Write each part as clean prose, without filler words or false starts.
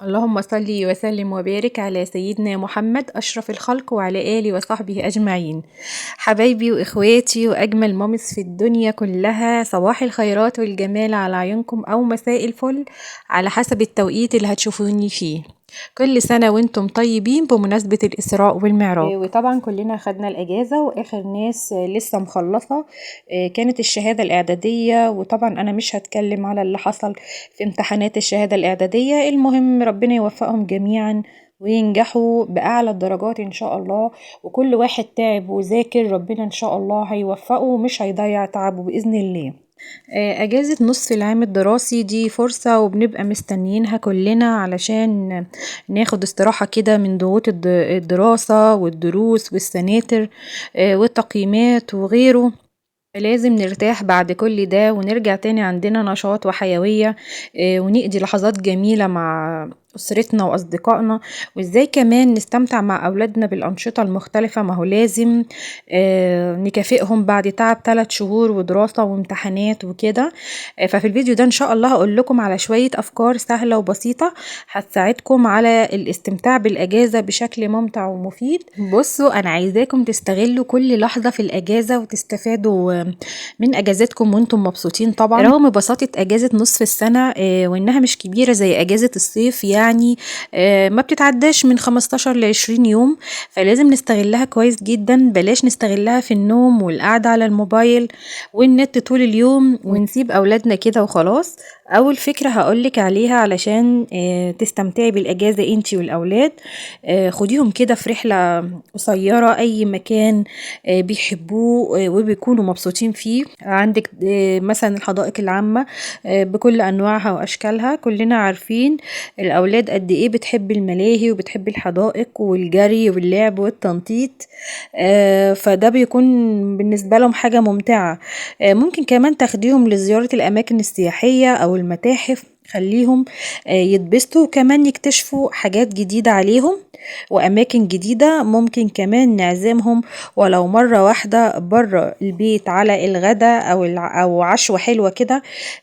اللهم صل وسلم وبارك على سيدنا محمد أشرف الخلق وعلى آله وصحبه أجمعين. حبايبي وإخواتي وأجمل مامس في الدنيا كلها، صباح الخيرات والجمال على عيونكم أو مساء الفل على حسب التوقيت اللي هتشوفوني فيه. كل سنة وانتم طيبين بمناسبة الإسراء والمعراج. وطبعا كلنا خدنا الأجازة وآخر ناس لسه مخلصة كانت الشهادة الإعدادية، وطبعا أنا مش هتكلم على اللي حصل في امتحانات الشهادة الإعدادية. المهم ربنا يوفقهم جميعا وينجحوا بأعلى الدرجات إن شاء الله، وكل واحد تعب وذاكر ربنا إن شاء الله هيوفقه ومش هيضيع تعبه بإذن الله. أجازة نصف العام الدراسي دي فرصة وبنبقى مستنيينها كلنا علشان ناخد استراحة كده من ضغوط الدراسة والدروس والسناتر والتقييمات وغيره. لازم نرتاح بعد كل ده ونرجع تاني عندنا نشاط وحيوية، ونقضي لحظات جميلة مع أسرتنا وأصدقائنا، وإزاي كمان نستمتع مع أولادنا بالأنشطة المختلفة. ما هو لازم نكافئهم بعد تعب 3 شهور ودراسة وامتحانات وكده. ففي الفيديو ده إن شاء الله هقول لكم على شوية أفكار سهلة وبسيطة هتساعدكم على الاستمتاع بالأجازة بشكل ممتع ومفيد. بصوا، أنا عايزاكم تستغلوا كل لحظة في الأجازة وتستفادوا من أجازتكم وانتم مبسوطين طبعا، رغم بساطة أجازة نصف السنة وإنها مش كبيرة زي أجازة الصيف، يعني ما بتتعداش من 15 ل 20 يوم، فلازم نستغلها كويس جدا. بلاش نستغلها في النوم والقعدة على الموبايل والنت طول اليوم ونسيب أولادنا كده وخلاص. أول فكرة هقولك عليها علشان تستمتعي بالأجازة انتي والأولاد، خديهم كده في رحلة قصيرة أي مكان بيحبوه وبيكونوا مبسوطين فيه. عندك مثلا الحدائق العامة بكل أنواعها وأشكالها. كلنا عارفين الأولاد قد إيه بتحب الملاهي وبتحب الحدائق والجري واللعب والتنطيط، فده بيكون بالنسبة لهم حاجة ممتعة. ممكن كمان تاخديهم لزيارة الأماكن السياحية أو المتاحف، خليهم يتبسطوا وكمان يكتشفوا حاجات جديدة عليهم وأماكن جديدة. ممكن كمان نعزمهم ولو مرة واحدة بره البيت على الغدا أو عشوة حلوة كده،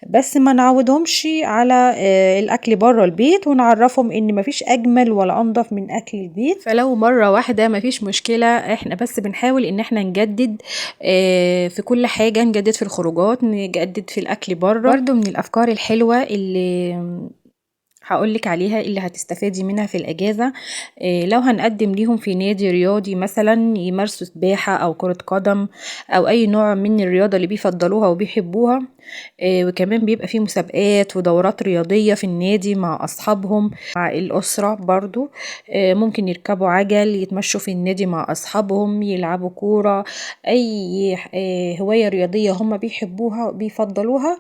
بس ما نعودهمش على الأكل بره البيت، ونعرفهم إن مفيش أجمل ولا أنضف من أكل البيت. فلو مرة واحدة مفيش مشكلة، احنا بس بنحاول إن احنا نجدد في كل حاجة، نجدد في الخروجات، نجدد في الأكل بره. برضو من الأفكار الحلوة اللي هقولك عليها اللي هتستفادي منها في الأجازة، لو هنقدم ليهم في نادي رياضي مثلا يمارسوا سباحة أو كرة قدم أو أي نوع من الرياضة اللي بيفضلوها وبيحبوها. وكمان بيبقى فيه مسابقات ودورات رياضية في النادي مع أصحابهم مع الأسرة برضو. ممكن يركبوا عجل، يتمشوا في النادي مع أصحابهم، يلعبوا كورة، أي هواية رياضية هم بيحبوها بيفضلوها.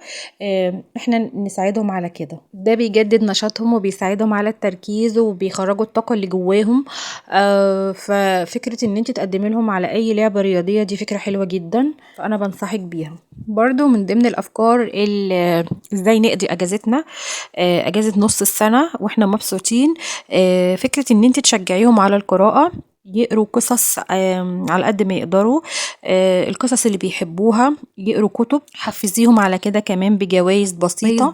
احنا نساعدهم على كده. ده بيجدد نشاطهم وبيساعدهم على التركيز وبيخرجوا الطاقة اللي جواهم. ففكرة ان انت تقدمي لهم على اي لعبة رياضية دي فكرة حلوة جدا، فانا بنصحك بيها. برضو من ضمن الافكار ازاي نقضي اجازتنا، اجازة نص السنة واحنا مبسوطين، فكرة ان انت تشجعيهم على القراءة، يقروا قصص على قد ما يقدروا، القصص اللي بيحبوها، يقروا كتب. حفزيهم على كده كمان بجوائز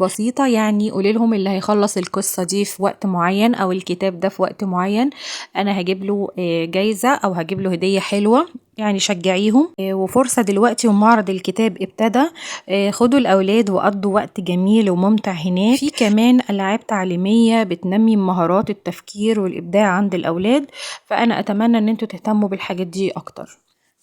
بسيطة، يعني قولي لهم اللي هيخلص القصة دي في وقت معين أو الكتاب ده في وقت معين أنا هجيب له جايزة أو هجيب له هدية حلوة، يعني شجعيهم. وفرصة دلوقتي ومعرض الكتاب ابتدى، خدوا الأولاد وقضوا وقت جميل وممتع هناك. في كمان ألعاب تعليمية بتنمي مهارات التفكير والإبداع عند الأولاد، فأنا أتمنى أن انتوا تهتموا بالحاجات دي أكتر.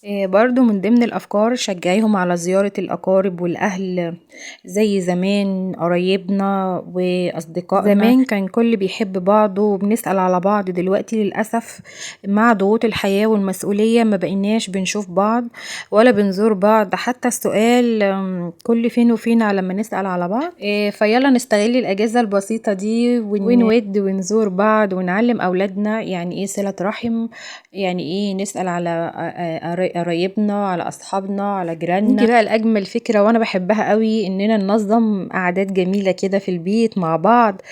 برضو من ضمن الأفكار شجعيهم على زيارة الأقارب والأهل زي زمان، قرايبنا وأصدقائنا. زمان كان كل بيحب بعضه وبنسأل على بعض، دلوقتي للأسف مع ضغوط الحياة والمسؤولية ما بقيناش بنشوف بعض ولا بنزور بعض، حتى السؤال كل فين وفين على ما نسأل على بعض. فيلا نستغل الأجازة البسيطة دي ونود ونزور بعض ونعلم أولادنا يعني إيه صلة رحم، يعني إيه نسأل على قرايبنا، على أصحابنا، على جيراننا. نيجي بقى لأجمل فكرة وأنا بحبها قوي، إننا ننظم قعدات جميلة كده في البيت مع بعض،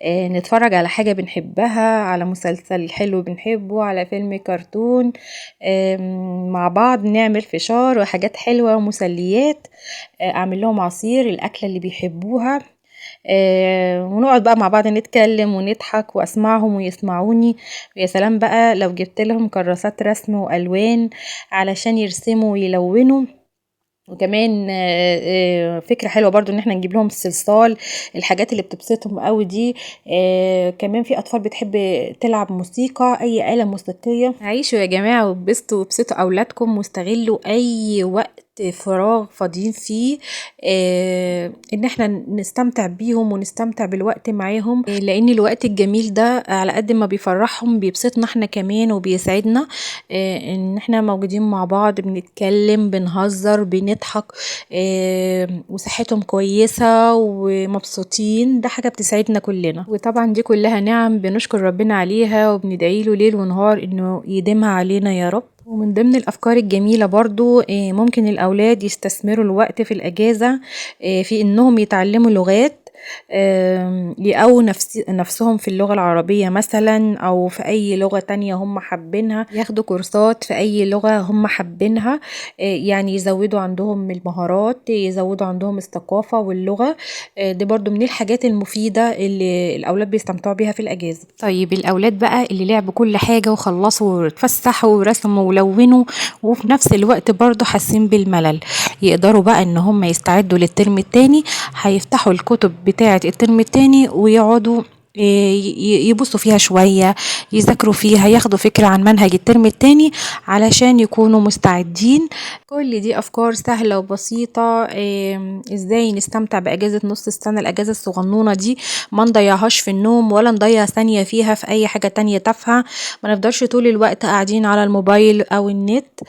نتفرج على حاجة بنحبها، على مسلسل حلو بنحبه، على فيلم كرتون، مع بعض نعمل فشار وحاجات حلوة ومسليات، أعمل لهم عصير الأكلة اللي بيحبوها، ونقعد بقى مع بعض نتكلم ونضحك واسمعهم ويسمعوني. ويا سلام بقى لو جبت لهم كراسات رسم والوان علشان يرسموا ويلونوا. وكمان فكرة حلوة برضو ان احنا نجيب لهم الصلصال، الحاجات اللي بتبسطهم قوي دي. كمان في اطفال بتحب تلعب موسيقى، اي آلة موسيقية. عيشوا يا جماعة وبسطوا وبسطوا اولادكم، واستغلوا اي وقت فراغ فاضيين فيه ان احنا نستمتع بيهم ونستمتع بالوقت معاهم. لان الوقت الجميل ده على قد ما بيفرحهم بيبسطنا احنا كمان وبيسعدنا. ان احنا موجودين مع بعض بنتكلم بنهزر بنضحك، وصحتهم كويسة ومبسوطين، ده حاجة بتسعدنا كلنا. وطبعا دي كلها نعم بنشكر ربنا عليها وبندعيله ليل ونهار انه يديمها علينا يا رب. ومن ضمن الأفكار الجميلة برضو ممكن الأولاد يستثمروا الوقت في الأجازة في إنهم يتعلموا لغات، يقووا نفسهم في اللغة العربية مثلا، أو في أي لغة تانية هم حابينها، ياخدوا كورسات في أي لغة هم حابينها. يعني يزودوا عندهم المهارات، يزودوا عندهم الثقافة واللغة. دي برضو من الحاجات المفيدة اللي الأولاد بيستمتعوا بيها في الأجازة. طيب الأولاد بقى اللي لعبوا كل حاجة وخلصوا واتفسحوا ورسموا ولونوا وفي نفس الوقت برضو حاسين بالملل، يقدروا بقى ان هم يستعدوا للترم التاني. هيفتحوا الكتب بتاعة الترم التاني ويقعدوا يبصوا فيها شوية، يذاكروا فيها، ياخدوا فكرة عن منهج الترم التاني علشان يكونوا مستعدين. كل دي أفكار سهلة وبسيطة ازاي نستمتع بأجازة نص السنة، الأجازة الصغنونة دي ما نضيعهاش في النوم ولا نضيع ثانية فيها في أي حاجة تانية تافهة. ما نفضلش طول الوقت قاعدين على الموبايل أو النت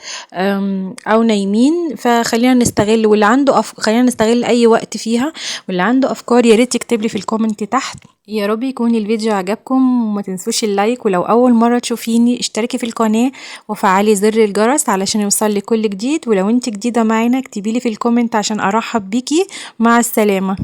أو نايمين. فخلينا نستغل، واللي عنده خلينا نستغل أي وقت فيها. واللي عنده أفكار ياريت يكتب لي في الكومنت تحت. يا رب يكون الفيديو عجبكم، وما تنسوش اللايك، ولو أول مرة تشوفيني اشتركي في القناة وفعلي زر الجرس علشان يوصل كل جديد. ولو انت جديدة معانا اكتبيلي في الكومنت عشان أرحب بيكي. مع السلامة.